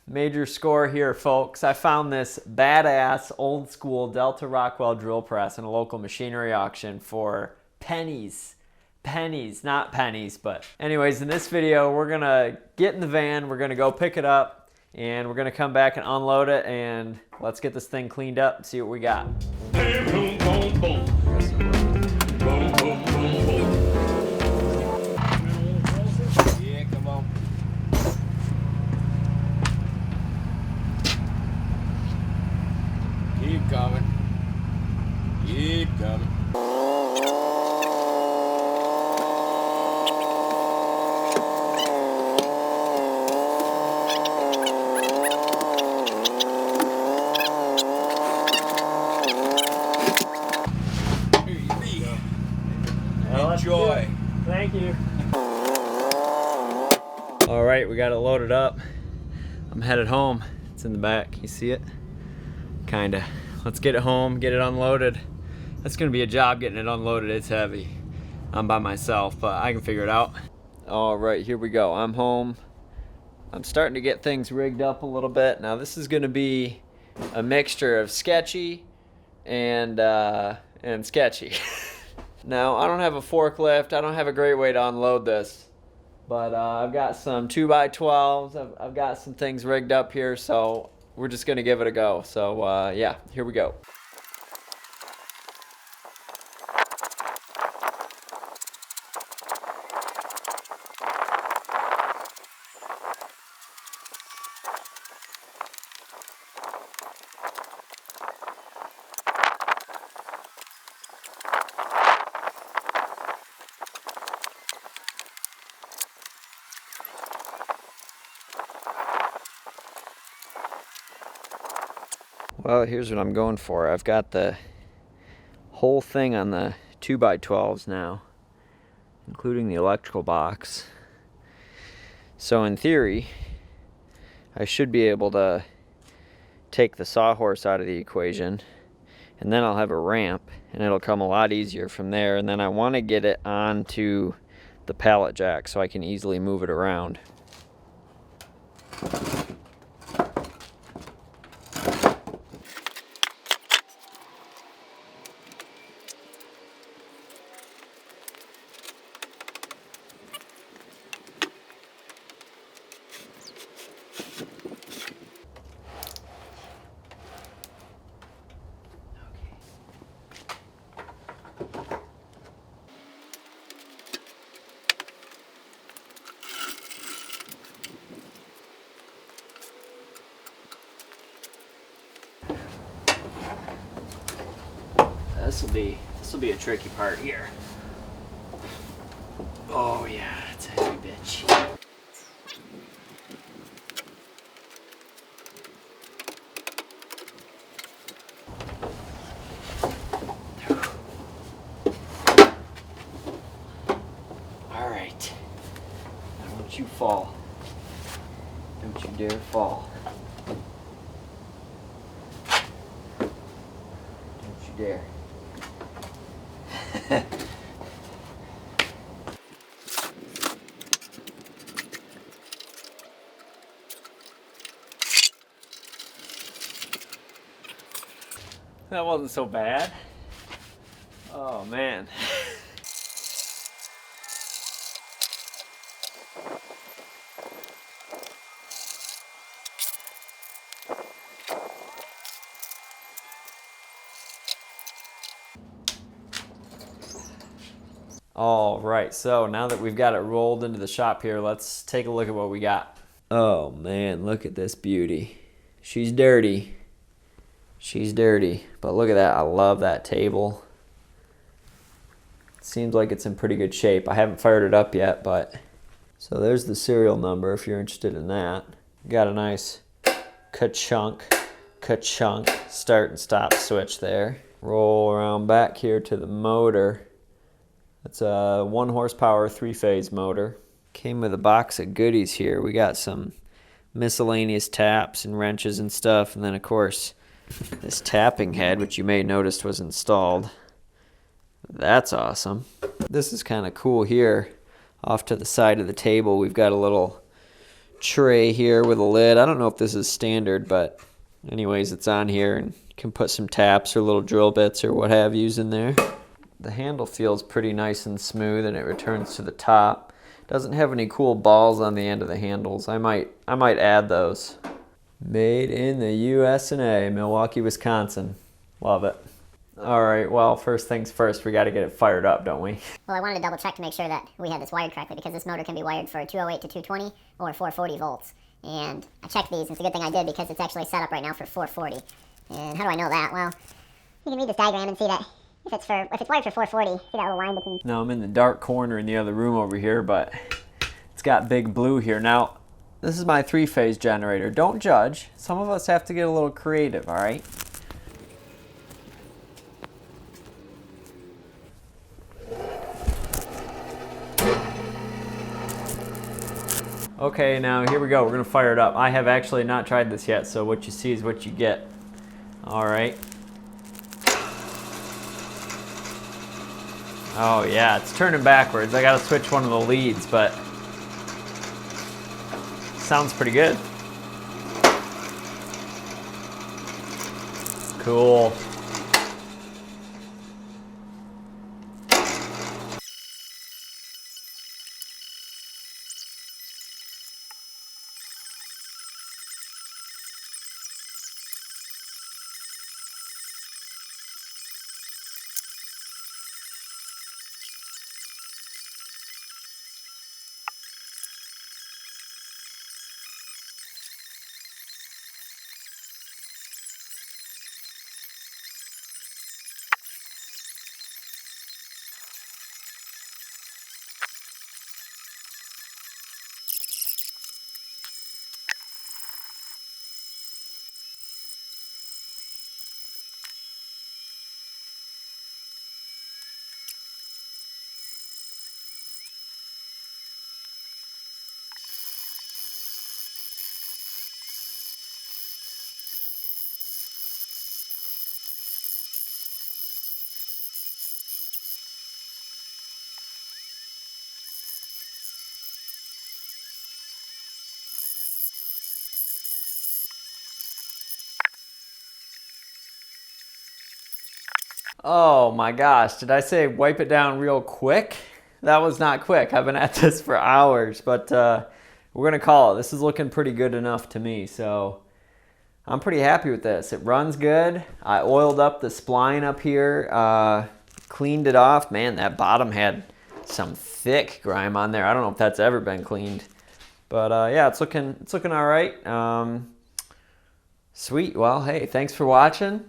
Major score here, folks. I found this badass old school Delta Rockwell drill press in a local machinery auction for pennies. Pennies, not pennies, but anyways, in this video, we're gonna get in the van, we're gonna go pick it up, and we're gonna come back and unload it, and let's get this thing cleaned up and see what we got. Boom, boom, boom, boom. Boom, boom, boom, boom. Yeah, come on. Keep coming. Keep coming. Enjoy. Thank you. All right, we got it loaded up. I'm headed home. It's in the back. You see it? Kinda. Let's get it home, get it unloaded. That's gonna be a job getting it unloaded. It's heavy. I'm by myself, but I can figure it out. All right, here we go. I'm home. I'm starting to get things rigged up a little bit. Now this is gonna be a mixture of sketchy and sketchy. Now, I don't have a forklift. I don't have a great way to unload this, but I've got some 2x12s. I've got some things rigged up here, so we're just gonna give it a go. So yeah, here we go. Well, here's what I'm going for. I've got the whole thing on the 2x12s now, including the electrical box. So in theory, I should be able to take the sawhorse out of the equation, and then I'll have a ramp, and it'll come a lot easier from there. And then I want to get it onto the pallet jack so I can easily move it around. This will be a tricky part here. Oh yeah, it's a heavy bitch. All right, don't you fall. Don't you dare fall. Don't you dare. That wasn't so bad. Oh man. All right, so now that we've got it rolled into the shop here, let's take a look at what we got. Oh man, look at this beauty. She's dirty. She's dirty, but look at that. I love that table. Seems like it's in pretty good shape. I haven't fired it up yet, but so there's the serial number if you're interested in that. Got a nice ka-chunk start and stop switch there. Roll around back here to the motor. It's a 1 horsepower 3-phase motor. Came with a box of goodies here. We got some miscellaneous taps and wrenches and stuff, and then of course this tapping head, which you may have noticed was installed. That's awesome. This is kind of cool here. Off to the side of the table, we've got a little tray here with a lid. I don't know if this is standard, but anyways, it's on here, and you can put some taps or little drill bits or what have yous in there. The handle feels pretty nice and smooth, and it returns to the top. Doesn't have any cool balls on the end of the handles. I might add those. Made in the US&A, Milwaukee, Wisconsin. Love it. All right, well, first things first, we got to get it fired up, don't we? Well, I wanted to double check to make sure that we had this wired correctly, because this motor can be wired for 208 to 220 or 440 volts. And I checked these, and it's a good thing I did, because it's actually set up right now for 440. And how do I know that? Well, you can read this diagram and see that if it's wired for 440, see that little line between... Now I'm in the dark corner in the other room over here, but it's got big blue here. Now, this is my 3-phase generator. Don't judge. Some of us have to get a little creative, all right? Okay, now here we go. We're gonna fire it up. I have actually not tried this yet, so what you see is what you get. All right. Oh yeah, it's turning backwards. I gotta switch one of the leads, but sounds pretty good. Cool. Oh my gosh, did I say wipe it down real quick? That was not quick. I've been at this for hours, but we're gonna call it. This is looking pretty good enough to me, so I'm pretty happy with this. It runs good. I oiled up the spline up here, cleaned it off. Man, that bottom had some thick grime on there. I don't know if that's ever been cleaned, but yeah, it's looking all right. Sweet. Well, hey, thanks for watching.